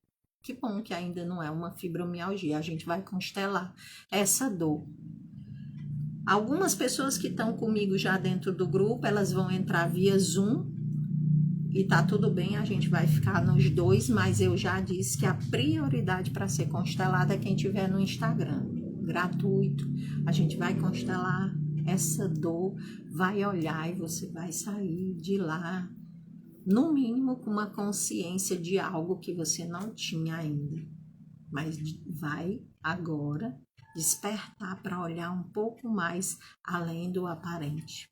Que bom que ainda não é uma fibromialgia. A gente vai constelar essa dor. Algumas pessoas que estão comigo já dentro do grupo, elas vão entrar via Zoom e tá tudo bem, a gente vai ficar nos dois, mas eu já disse que a prioridade para ser constelada é quem tiver no Instagram, gratuito. A gente vai constelar essa dor, vai olhar e você vai sair de lá, no mínimo com uma consciência de algo que você não tinha ainda, mas vai agora despertar para olhar um pouco mais além do aparente.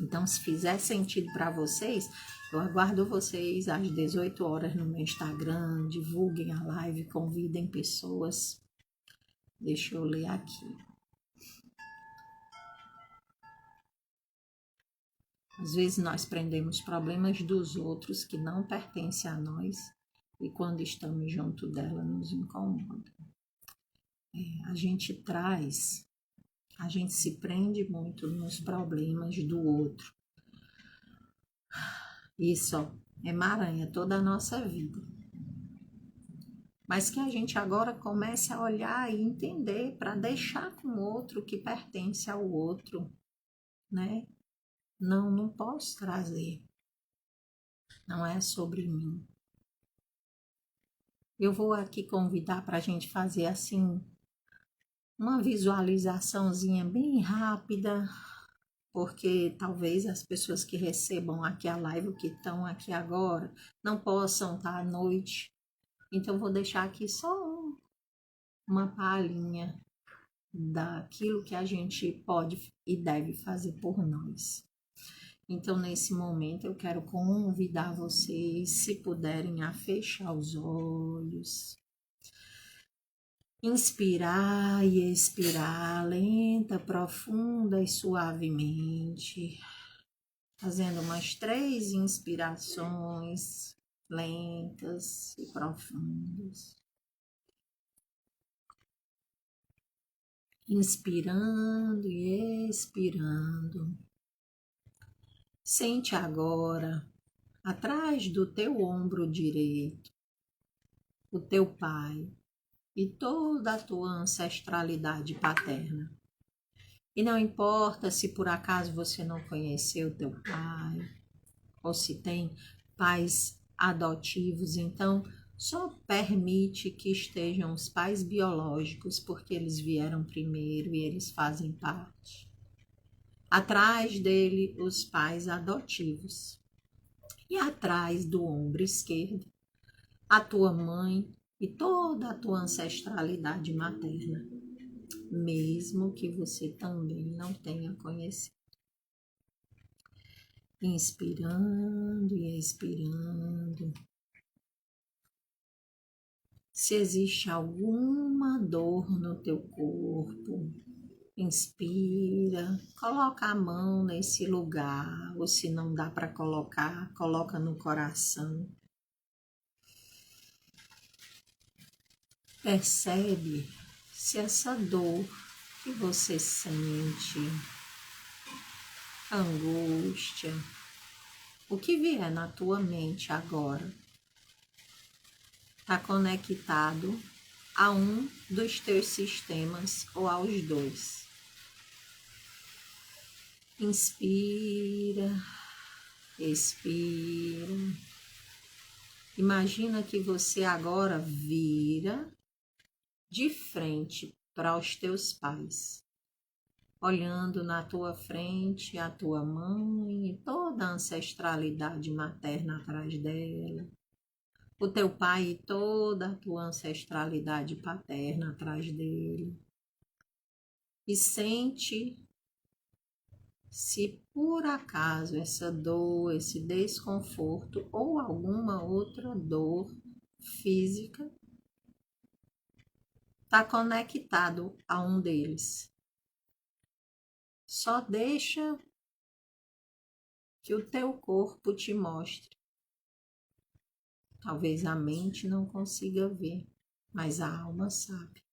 Então, se fizer sentido para vocês, eu aguardo vocês às 18 horas no meu Instagram, divulguem a live, convidem pessoas. Deixa eu ler aqui. Às vezes nós prendemos problemas dos outros que não pertencem a nós e quando estamos junto dela nos incomoda. A gente se prende muito nos problemas do outro. Isso emaranha toda a nossa vida. Mas que a gente agora comece a olhar e entender para deixar com o outro que pertence ao outro, né? Não posso trazer. Não é sobre mim. Eu vou aqui convidar para a gente fazer assim uma visualizaçãozinha bem rápida, porque talvez as pessoas que recebam aqui a live, que estão aqui agora, não possam estar à noite. Então, vou deixar aqui só uma palhinha daquilo que a gente pode e deve fazer por nós. Então, nesse momento, eu quero convidar vocês, se puderem, a fechar os olhos. Inspirar e expirar, lenta, profunda e suavemente. Fazendo umas 3 inspirações lentas e profundas. Inspirando e expirando. Sente agora, atrás do teu ombro direito, o teu pai e toda a tua ancestralidade paterna. E não importa se por acaso você não conheceu teu pai, ou se tem pais adotivos, então só permite que estejam os pais biológicos, porque eles vieram primeiro e eles fazem parte. Atrás dele, os pais adotivos. E atrás do ombro esquerdo, a tua mãe e toda a tua ancestralidade materna, mesmo que você também não tenha conhecido. Inspirando e expirando. Se existe alguma dor no teu corpo, inspira, coloca a mão nesse lugar, ou se não dá para colocar, coloca no coração. Percebe se essa dor que você sente, angústia, o que vier na tua mente agora, está conectado a um dos teus sistemas ou aos dois. Inspira, expira. Imagina que você agora vira de frente para os teus pais, olhando na tua frente a tua mãe e toda a ancestralidade materna atrás dela, o teu pai e toda a tua ancestralidade paterna atrás dele. E sente se por acaso essa dor, esse desconforto ou alguma outra dor física está conectado a um deles. Só deixa que o teu corpo te mostre. Talvez a mente não consiga ver, mas a alma sabe.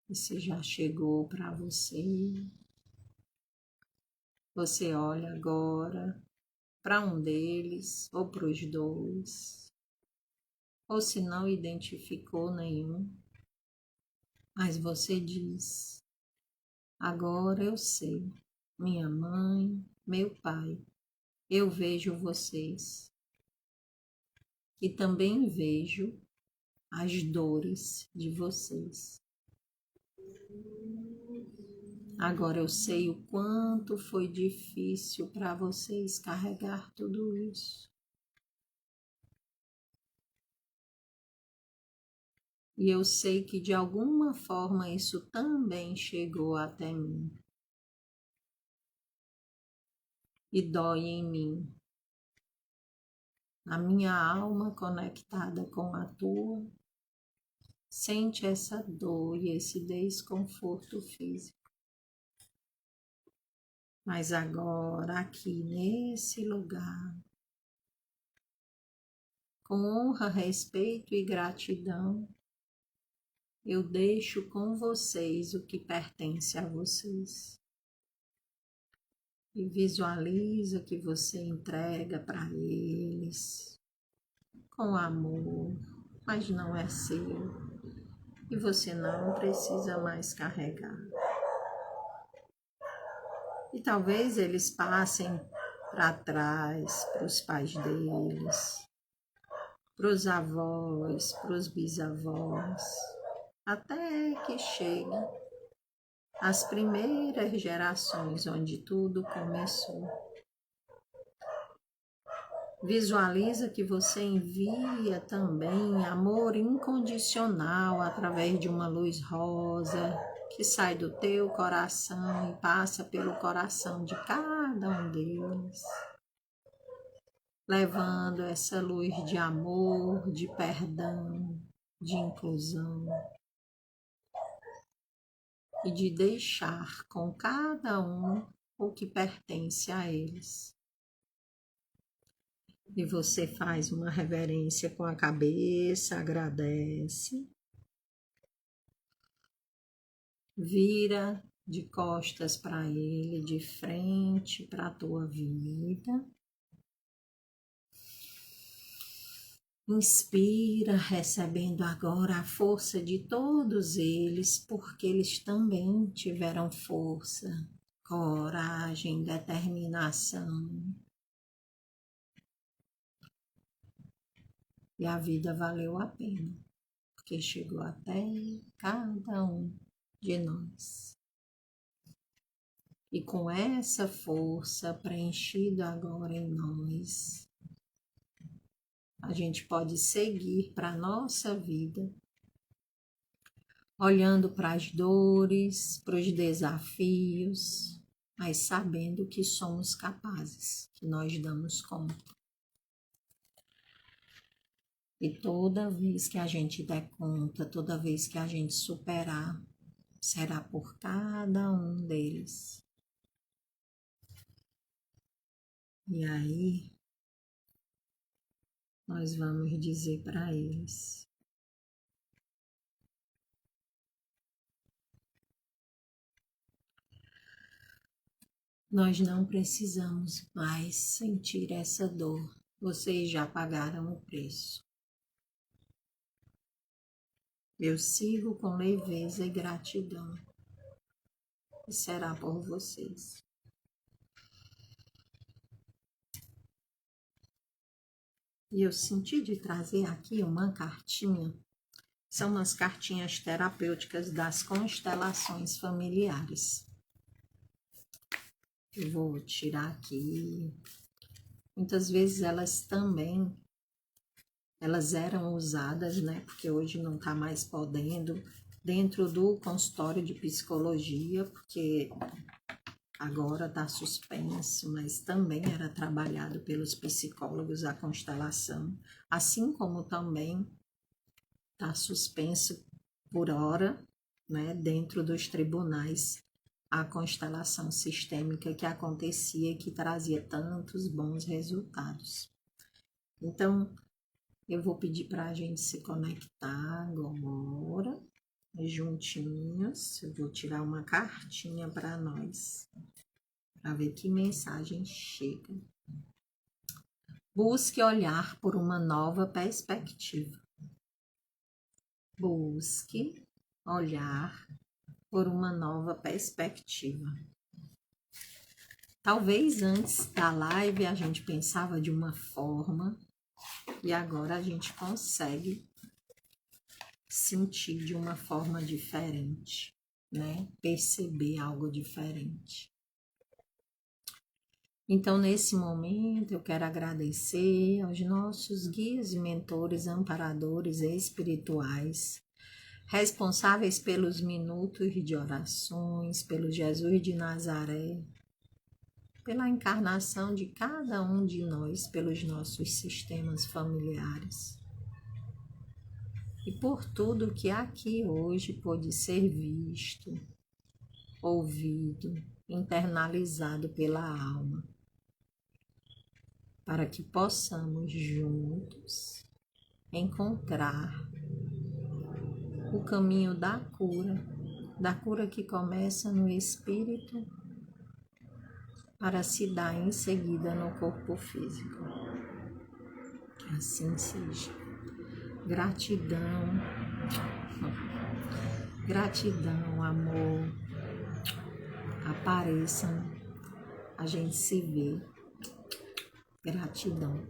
E se já chegou para você, você olha agora para um deles ou para os dois, ou se não identificou nenhum, mas você diz: agora eu sei, minha mãe, meu pai, eu vejo vocês e também vejo as dores de vocês. Agora eu sei o quanto foi difícil para vocês carregar tudo isso. E eu sei que de alguma forma isso também chegou até mim. E dói em mim. A minha alma conectada com a tua sente essa dor e esse desconforto físico. Mas agora, aqui nesse lugar, com honra, respeito e gratidão, eu deixo com vocês o que pertence a vocês. E visualiza que você entrega para eles com amor, mas não é seu. E você não precisa mais carregar. E talvez eles passem para trás, para os pais deles, para os avós, para os bisavós, até que chegue às primeiras gerações onde tudo começou. Visualiza que você envia também amor incondicional através de uma luz rosa que sai do teu coração e passa pelo coração de cada um deles, levando essa luz de amor, de perdão, de inclusão e de deixar com cada um o que pertence a eles. E você faz uma reverência com a cabeça, agradece, vira de costas para ele, de frente para a tua vida. Inspira, recebendo agora a força de todos eles, porque eles também tiveram força, coragem, determinação. E a vida valeu a pena, porque chegou até cada um de nós. E com essa força preenchida agora em nós, a gente pode seguir para a nossa vida, olhando para as dores, para os desafios, mas sabendo que somos capazes, que nós damos conta. E toda vez que a gente der conta, toda vez que a gente superar, será por cada um deles. E aí, nós vamos dizer para eles: nós não precisamos mais sentir essa dor. Vocês já pagaram o preço. Eu sigo com leveza e gratidão. E será por vocês. E eu senti de trazer aqui uma cartinha. São umas cartinhas terapêuticas das constelações familiares. Eu vou tirar aqui. Muitas vezes elas eram usadas, né? Porque hoje não está mais podendo, dentro do consultório de psicologia, porque agora está suspenso, mas também era trabalhado pelos psicólogos a constelação, assim como também está suspenso por hora, né? Dentro dos tribunais, a constelação sistêmica que acontecia e que trazia tantos bons resultados. Então, eu vou pedir para a gente se conectar agora juntinhos. Eu vou tirar uma cartinha para nós, para ver que mensagem chega. Busque olhar por uma nova perspectiva. Busque olhar por uma nova perspectiva. Talvez antes da live a gente pensava de uma forma e agora a gente consegue sentir de uma forma diferente, né? Perceber algo diferente. Então, nesse momento, eu quero agradecer aos nossos guias e mentores, amparadores espirituais, responsáveis pelos minutos de orações, pelo Jesus de Nazaré, pela encarnação de cada um de nós, pelos nossos sistemas familiares. E por tudo que aqui hoje pôde ser visto, ouvido, internalizado pela alma, para que possamos juntos encontrar o caminho da cura que começa no espírito para se dar em seguida no corpo físico. Que assim seja. Gratidão, gratidão, amor. Apareçam, a gente se vê. Gratidão.